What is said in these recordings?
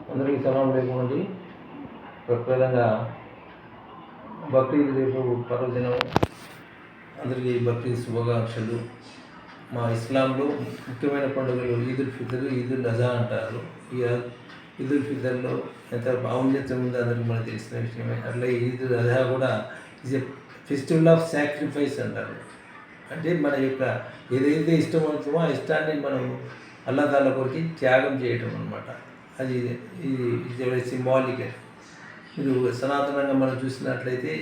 అందరికీ సలాం లేకుండి. ప్రధానంగా బక్రీద్ రేపు పర్వదినం. అందరికీ బక్రీద్ శుభాకాంక్షలు. మా ఇస్లాంలో ముఖ్యమైన పండుగలు ఈదుల్ ఫితర్, ఈదుల్ అజా అంటారు. ఈ ఈదుల్ ఫితర్లో ఎంత ఔన్నత్యం ఉందో అందరికీ మనకు తెలిసిన విషయమే. అట్లా ఈదుల్ అజా కూడా is a festival of sacrifice అంటారు. అంటే మన యొక్క ఏదైతే ఇష్టం అవుతుందో ఆ ఇష్టాన్ని మనం అల్లా తాలా కొరికి త్యాగం చేయటం అనమాట. అది ఇది సింబాలిక్. మీరు సనాతనంగా మనం చూసినట్లయితే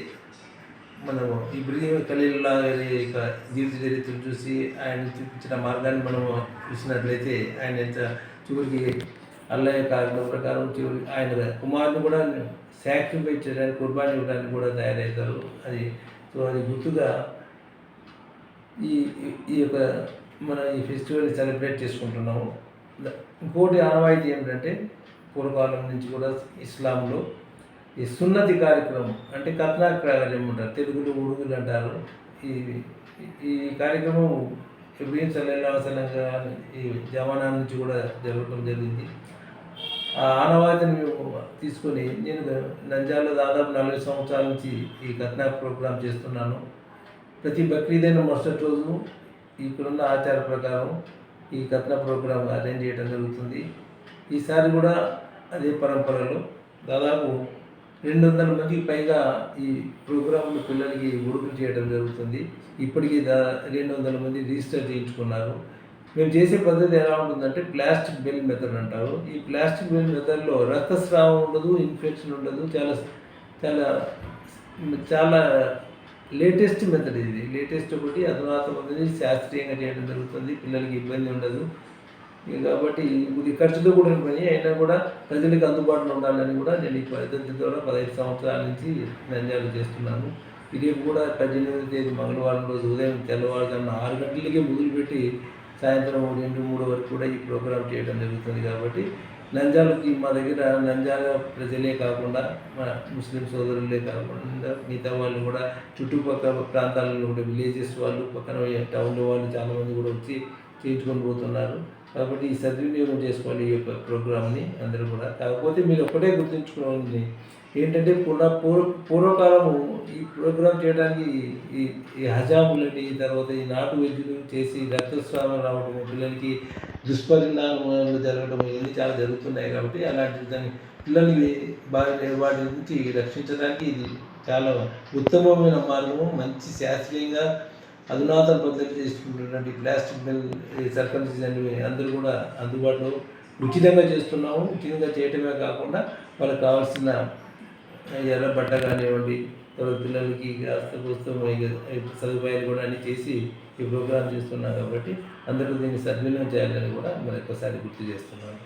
మనము ఇబ్రహీం ఖలీలుల్లాహ్ గారి యొక్క జీవిత చరిత్రను చూసి ఆయన చూపించిన మార్గాన్ని మనం చూసినట్లయితే ఆయన ఎంత చివరికి అల్లా యొక్క ఆజ్ఞ ప్రకారం చివరికి ఆయన కుమారుని కూడా సాక్రిఫైస్ చేయడానికి, కుర్బానీ ఇవ్వడానికి కూడా తయారవుతారు. అది గుర్తుగా ఈ ఈ యొక్క మన ఈ ఫెస్టివల్ని సెలబ్రేట్ చేసుకుంటున్నాము. ఇంకోటి ఆనవాయితీ ఏమిటంటే పూర్వకాలం నుంచి కూడా ఇస్లాంలో ఈ సున్నతి కార్యక్రమం అంటే కత్నా కార్యక్రమం అంటారు, తెలుగులో ఉడుగులు అంటారు. ఈ ఈ కార్యక్రమం ఇబ్రహీం సల్లల్లాహు అలైహి వసల్లం ఈ జమానా నుంచి కూడా జరగడం జరిగింది. ఆ ఆనవాయితీని మేము తీసుకొని నేను నంద్యాలలో దాదాపు 40 సంవత్సరాల నుంచి ఈ కత్నా ప్రోగ్రాం చేస్తున్నాను. ప్రతి బక్రీదైన మరుసటి రోజు ఇక్కడున్న ఆచార ప్రకారం ఈ కత్నా ప్రోగ్రాం అరేంజ్ చేయడం జరుగుతుంది. ఈసారి కూడా అదే పరంపరలో దాదాపు 200 మందికి పైగా ఈ ప్రోగ్రాంలో పిల్లలకి ఉడుకులు చేయడం జరుగుతుంది. ఇప్పటికీ 200 మంది రిజిస్టర్ చేయించుకున్నారు. మేము చేసే పద్ధతి ఎలా ఉంటుందంటే ప్లాస్టిక్ బెల్ మెథడ్ అంటారు. ఈ ప్లాస్టిక్ బెల్ మెథడ్లో రక్తస్రావం ఉండదు, ఇన్ఫెక్షన్ ఉండదు. చాలా చాలా చాలా లేటెస్ట్ మెథడ్ ఇది. లేటెస్ట్ ఒకటి, అధునాతమైనది, శాస్త్రీయంగా చేయడం జరుగుతుంది. పిల్లలకి ఇబ్బంది ఉండదు. కాబట్టి ఇది ఖర్చుతో కూడిన పని అయినా కూడా ప్రజలకు అందుబాటులో ఉండాలని కూడా నేను ఈ పద్ధతి ద్వారా 15 సంవత్సరాల నుంచి నంద్యాల చేస్తున్నాను. ఇది కూడా 18వ తేదీ మంగళవారం రోజు ఉదయం తెల్లవారుజామున 6 గంటలకే మొదలుపెట్టి సాయంత్రం 2-3 వరకు కూడా ఈ ప్రోగ్రాం చేయడం జరుగుతుంది. కాబట్టి నంద్యాలకి మా దగ్గర నంద్యాల ప్రజలే కాకుండా మన ముస్లిం సోదరులే కాకుండా మిగతా వాళ్ళు కూడా చుట్టుపక్కల ప్రాంతాలలో కూడా విలేజెస్ వాళ్ళు, పక్కన టౌన్లో వాళ్ళు చాలామంది కూడా వచ్చి చేయించుకొని పోతున్నారు. కాబట్టి ఈ సద్వినియోగం చేసుకోవాలి ఈ యొక్క ప్రోగ్రామ్ని అందరూ కూడా. కాకపోతే మీరు ఒక్కటే గుర్తుంచుకోవాలి ఏంటంటే పూర్వకాలము ఈ ప్రోగ్రాం చేయడానికి ఈ హజాములని, తర్వాత ఈ నాటు వైద్యులు చేసి రక్తస్రావం రావడం, పిల్లలకి దుష్పరిణామాలు జరగడం ఇవన్నీ చాలా జరుగుతున్నాయి. కాబట్టి అలాంటి దాన్ని పిల్లల్ని వాటి నుంచి రక్షించడానికి ఇది చాలా ఉత్తమమైన మార్గము. మంచి శాస్త్రీయంగా అధునాతన పద్ధతి చేసుకుంటున్నటువంటి ప్లాస్టిక్ బెల్ సర్కంసిజన్ అందరూ కూడా అందుబాటులో ఉచితంగా చేస్తున్నాము. ఉచితంగా చేయటమే కాకుండా వాళ్ళకి కావాల్సిన ఎర్ర బట్ట కానివ్వండి, తర్వాత పిల్లలకి సదుపాయాలు కూడా అన్నీ చేసి ఈ ప్రోగ్రాం చేస్తున్నాం. కాబట్టి అందరూ దీన్ని సద్వినియోగం చేయాలని కూడా మరొకసారి గుర్తు చేస్తున్నాను.